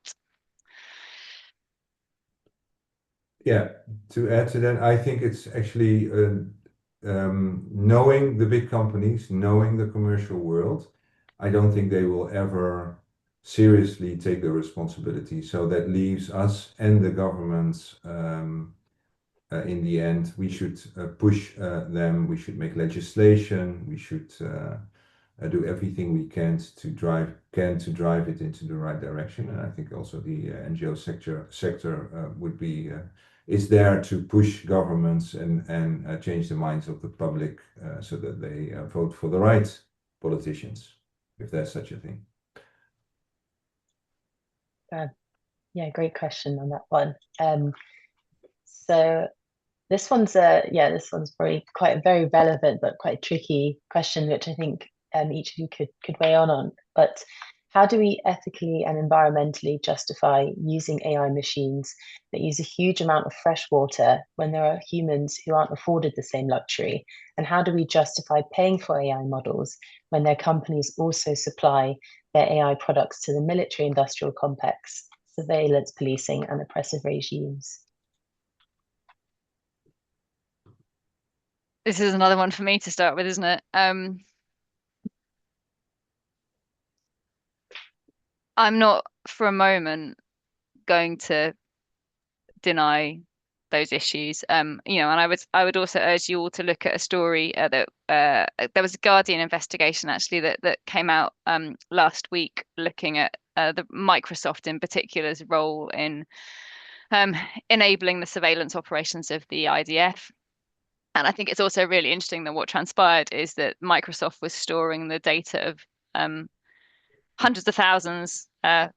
S4: Yeah, to add to that, I think it's actually knowing the big companies, knowing the commercial world, I don't think they will ever seriously take the responsibility. So that leaves us and the governments in the end. We should push them, we should make legislation, we should do everything we can to drive it into the right direction. And I think also the NGO sector would be is there to push governments and change the minds of the public so that they vote for the right politicians, if there's such a thing.
S1: Yeah, great question on that one. So this one's probably quite a very relevant but quite tricky question, which I think each of you could weigh on. But how do we ethically and environmentally justify using AI machines that use a huge amount of fresh water when there are humans who aren't afforded the same luxury? And how do we justify paying for AI models when their companies also supply their AI products to the military-industrial complex, surveillance, policing, and oppressive regimes?
S2: This is another one for me to start with, isn't it? I'm not for a moment going to deny those issues. And I would also urge you all to look at a story that there was a Guardian investigation actually that came out last week looking at the Microsoft in particular's role in enabling the surveillance operations of the IDF. And I think it's also really interesting that what transpired is that Microsoft was storing the data of hundreds of thousands,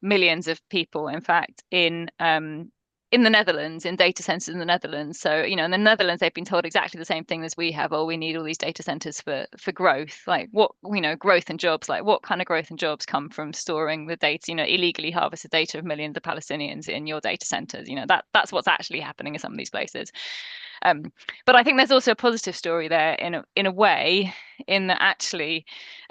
S2: millions of people, in fact, in the Netherlands, in data centers in the Netherlands. So, in the Netherlands, they've been told exactly the same thing as we have. Oh, we need all these data centers for growth. Like what, growth and jobs, like what kind of growth and jobs come from storing the data, illegally harvested data of millions of Palestinians in your data centers? That's what's actually happening in some of these places. But I think there's also a positive story there in a way, in that actually,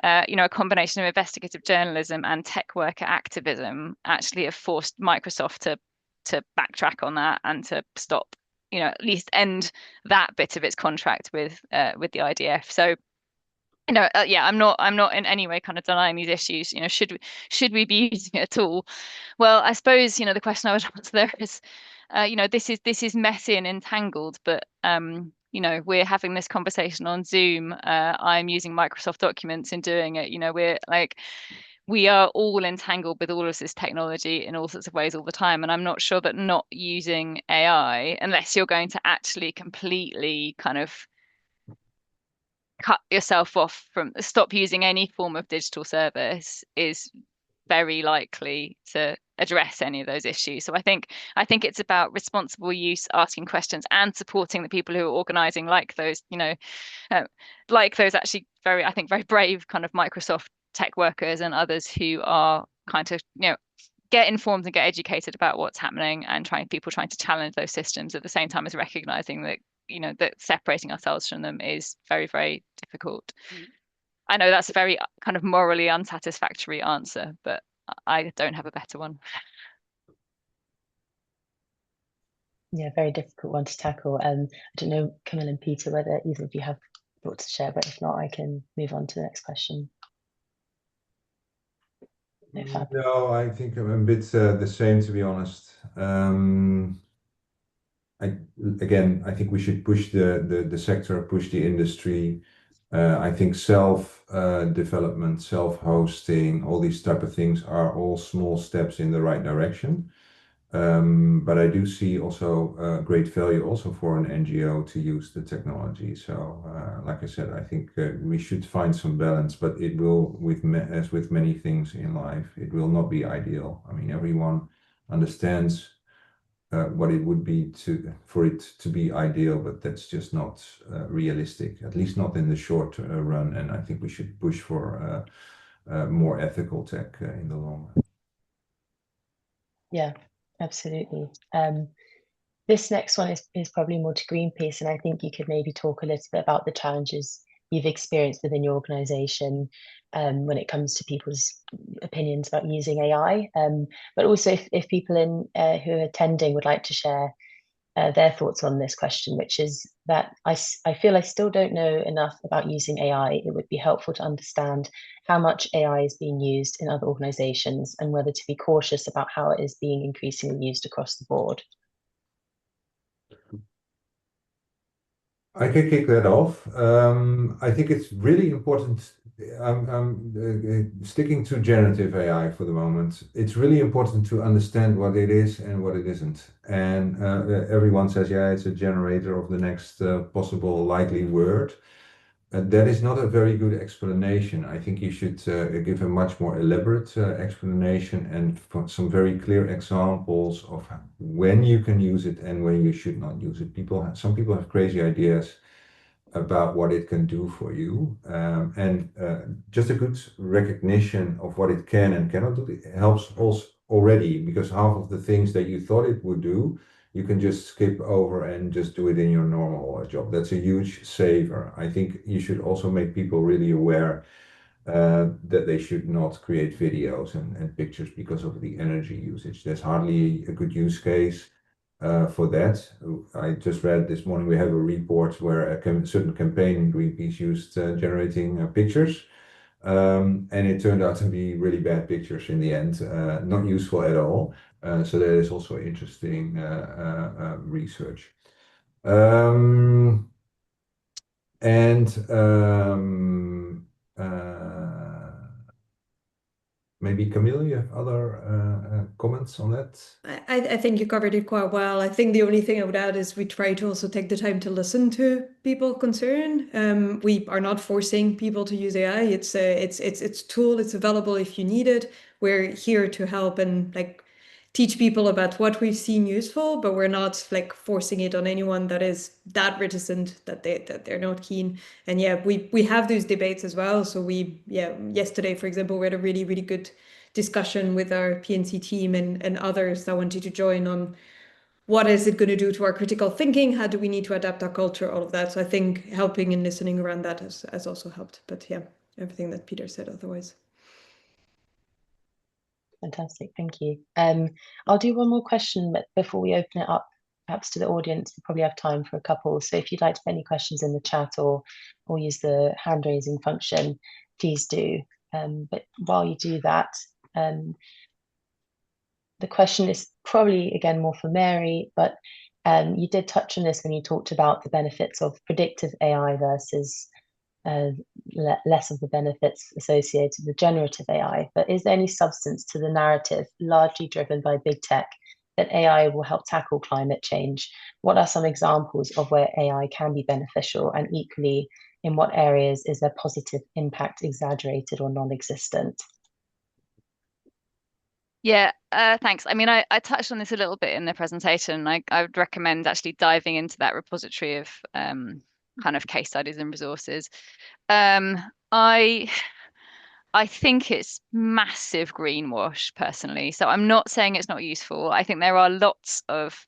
S2: a combination of investigative journalism and tech worker activism actually have forced Microsoft to backtrack on that and to stop, at least end that bit of its contract with the IDF. So, I'm not in any way kind of denying these issues. Should we be using it at all? Well, I suppose the question I would answer there is, this is messy and entangled, but we're having this conversation on Zoom. I'm using Microsoft Documents in doing it. We are all entangled with all of this technology in all sorts of ways all the time. And I'm not sure that not using AI, unless you're going to actually completely kind of cut yourself off from stop using any form of digital service, is very likely to address any of those issues. So I think it's about responsible use, asking questions, and supporting the people who are organizing, like those actually very brave kind of Microsoft tech workers and others who are kind of get informed and get educated about what's happening, and trying to challenge those systems at the same time as recognizing that that separating ourselves from them is very, very difficult. I know that's a very kind of morally unsatisfactory answer, but I don't have a better one.
S1: Yeah, very difficult one to tackle. I don't know, Camille and Peter, whether either of you have thoughts to share, but if not, I can move on to the next question.
S4: No, I think I'm a bit the same, to be honest. Again, I think we should push the sector, push the industry. I think self development, self-hosting, all these type of things are all small steps in the right direction. But I do see also great value also for an NGO to use the technology. So, like I said, I think we should find some balance, but it will, as with many things in life, it will not be ideal. I mean, everyone understands what it would be for it to be ideal, but that's just not realistic, at least not in the short run. And I think we should push for more ethical tech in the long run.
S1: Yeah, absolutely. This next one is probably more to Greenpeace, and I think you could maybe talk a little bit about the challenges you've experienced within your organization when it comes to people's opinions about using AI. But also, if people who are attending would like to share their thoughts on this question, which is that I feel I still don't know enough about using AI. It would be helpful to understand how much AI is being used in other organizations and whether to be cautious about how it is being increasingly used across the board.
S4: I can kick that off. I think it's really important. I'm sticking to generative AI for the moment. It's really important to understand what it is and what it isn't. And everyone says, yeah, it's a generator of the next possible likely word. That is not a very good explanation. I think you should give a much more elaborate explanation and some very clear examples of when you can use it and when you should not use it. Some people have crazy ideas about what it can do for you, and just a good recognition of what it can and cannot do it helps also already, because half of the things that you thought it would do, you can just skip over and just do it in your normal job. That's a huge saver. I think you should also make people really aware that they should not create videos and pictures because of the energy usage. There's hardly a good use case for that. I just read this morning we have a report where a certain campaign in Greenpeace used generating pictures. And it turned out to be really bad pictures in the end, not useful at all. So that is also interesting research. And maybe Camille, you have other comments on that?
S3: I think you covered it quite well. I think the only thing I would add is we try to also take the time to listen to people concerned. We are not forcing people to use AI. It's a tool. It's available if you need it. We're here to help and like teach people about what we've seen useful, but we're not like forcing it on anyone that is that reticent that they're not keen. And yeah, we have those debates as well. So yesterday, for example, we had a really, really good discussion with our PNC team and others that wanted to join on what is it going to do to our critical thinking? How do we need to adapt our culture? All of that. So I think helping and listening around that has also helped. But yeah, everything that Peter said otherwise.
S1: Fantastic, thank you. I'll do one more question before we open it up, perhaps to the audience. We probably have time for a couple. So if you'd like to put any questions in the chat or use the hand raising function, please do. But while you do that, the question is probably again more for Mary, but you did touch on this when you talked about the benefits of predictive AI versus less of the benefits associated with generative AI. But is there any substance to the narrative, largely driven by big tech, that AI will help tackle climate change? What are some examples of where AI can be beneficial, and equally, in what areas is their positive impact exaggerated or non-existent?
S2: Yeah, thanks. I mean, I touched on this a little bit in the presentation. I would recommend actually diving into that repository of kind of case studies and resources. I think it's massive greenwash personally. So I'm not saying it's not useful. I think there are lots of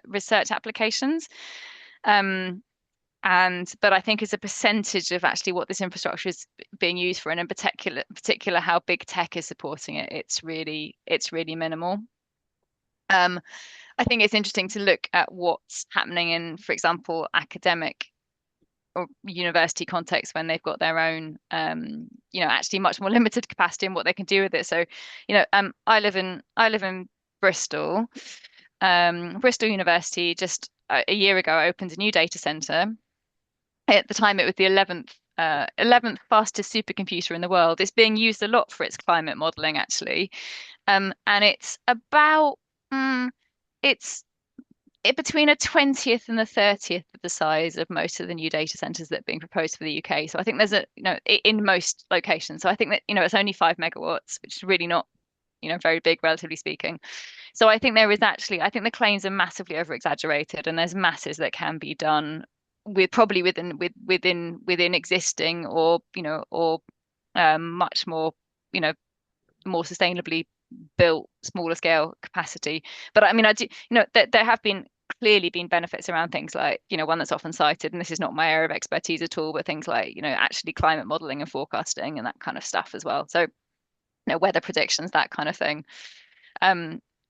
S2: research applications. But I think as a percentage of actually what this infrastructure is being used for, and in particular how big tech is supporting it, it's really minimal. I think it's interesting to look at what's happening in, for example, academic or university context when they've got their own, actually much more limited capacity in what they can do with it. So, I live in Bristol. Bristol University just a year ago opened a new data center. At the time, it was the 11th fastest supercomputer in the world. It's being used a lot for its climate modeling, actually. And it's about it's between a 20th and the 30th of the size of most of the new data centers that are being proposed for the UK. So I think there's in most locations. So I think that, it's only 5 megawatts, which is really not, very big, relatively speaking. So I think I think the claims are massively over exaggerated, and there's masses that can be done probably within existing or much more, more sustainably built smaller scale capacity. But I mean, I do, there have clearly been benefits around things like, one that's often cited, and this is not my area of expertise at all, but things like, actually climate modeling and forecasting and that kind of stuff as well. So, weather predictions, that kind of thing.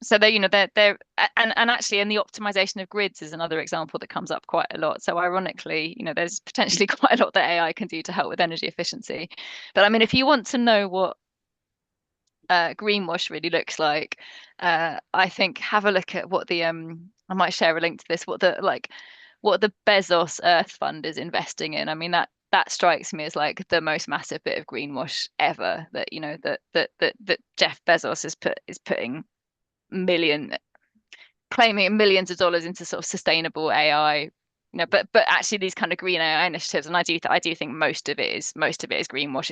S2: So they're and actually, and the optimization of grids is another example that comes up quite a lot. So ironically, there's potentially quite a lot that AI can do to help with energy efficiency. But I mean, if you want to know what greenwash really looks like, I think have a look at what the I might share a link to this, what the Bezos Earth Fund is investing in. I mean, that strikes me as like the most massive bit of greenwash ever, that that Jeff Bezos is putting claiming millions of dollars into sort of sustainable AI. But actually these kind of green AI initiatives, and I do think most of it is greenwash.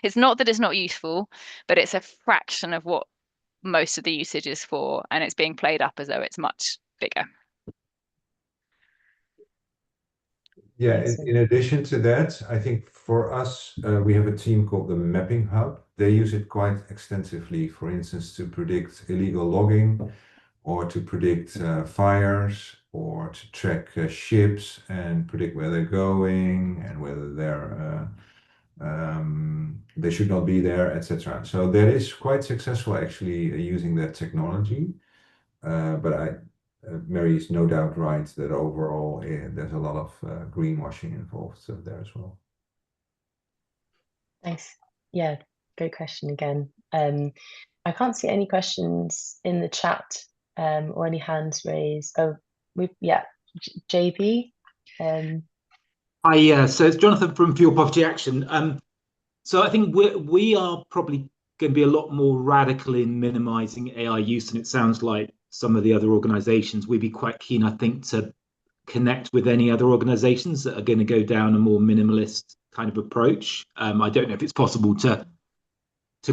S2: It's not that it's not useful, but it's a fraction of what most of the usage is for, and it's being played up as though it's much bigger.
S4: Yeah, in addition to that, I think for us, we have a team called the Mapping Hub. They use it quite extensively, for instance, to predict illegal logging, or to predict fires, or to track ships and predict where they're going and whether they should not be there, etc. So that is quite successful, actually, using that technology. But Mary is no doubt right that overall there's a lot of greenwashing involved there as well.
S1: Thanks. Yeah, great question again. I can't see any questions in the chat or any hands raised. Oh, JB.
S5: Hi, so it's Jonathan from Fuel Poverty Action. So I think we are probably going to be a lot more radical in minimizing AI use, and it sounds like some of the other organizations, we'd be quite keen, I think, to connect with any other organizations that are going to go down a more minimalist kind of approach. I don't know if it's possible to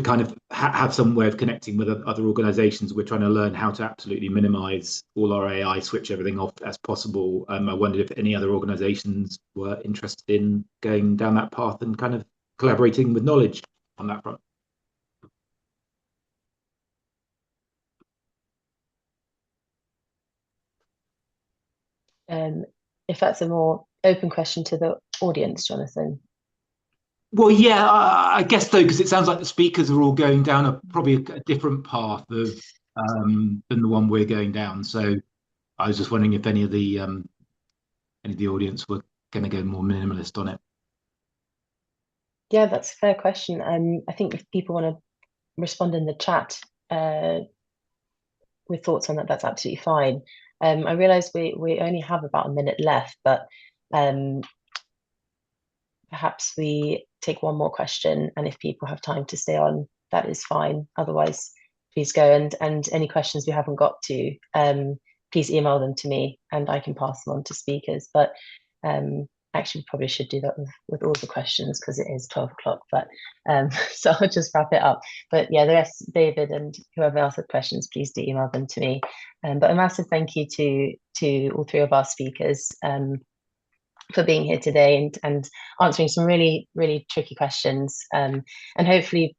S5: kind of have some way of connecting with other organizations. We're trying to learn how to absolutely minimize all our AI, switch everything off as possible. I wondered if any other organizations were interested in going down that path and kind of collaborating with knowledge on that front.
S1: If that's a more open question to the audience, Jonathan.
S5: Well, yeah, I guess so, because it sounds like the speakers are all going down probably a different path than the one we're going down. So I was just wondering if any of the audience were going to go more minimalist on it.
S1: Yeah, that's a fair question. I think if people want to respond in the chat with thoughts on that, that's absolutely fine. I realise we only have about a minute left, but perhaps we take one more question, and if people have time to stay on, that is fine. Otherwise, please go, and any questions we haven't got to, please email them to me and I can pass them on to speakers. But actually, we probably should do that with all the questions, because it is 12 o'clock. But so I'll just wrap it up. But yeah, the rest, David and whoever else had questions, please do email them to me. But a massive thank you to all three of our speakers for being here today and answering some really, really tricky questions, and hopefully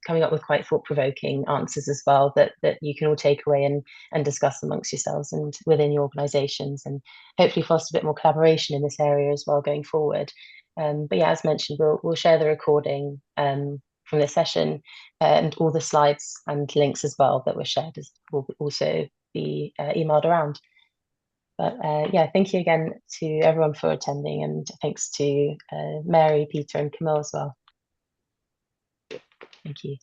S1: coming up with quite thought-provoking answers as well that you can all take away and discuss amongst yourselves and within your organizations, and hopefully foster a bit more collaboration in this area as well going forward. But yeah, as mentioned, we'll share the recording from this session, and all the slides and links as well that were shared will also be emailed around. But yeah, thank you again to everyone for attending, and thanks to Mary, Peter, and Camille as well. Thank you.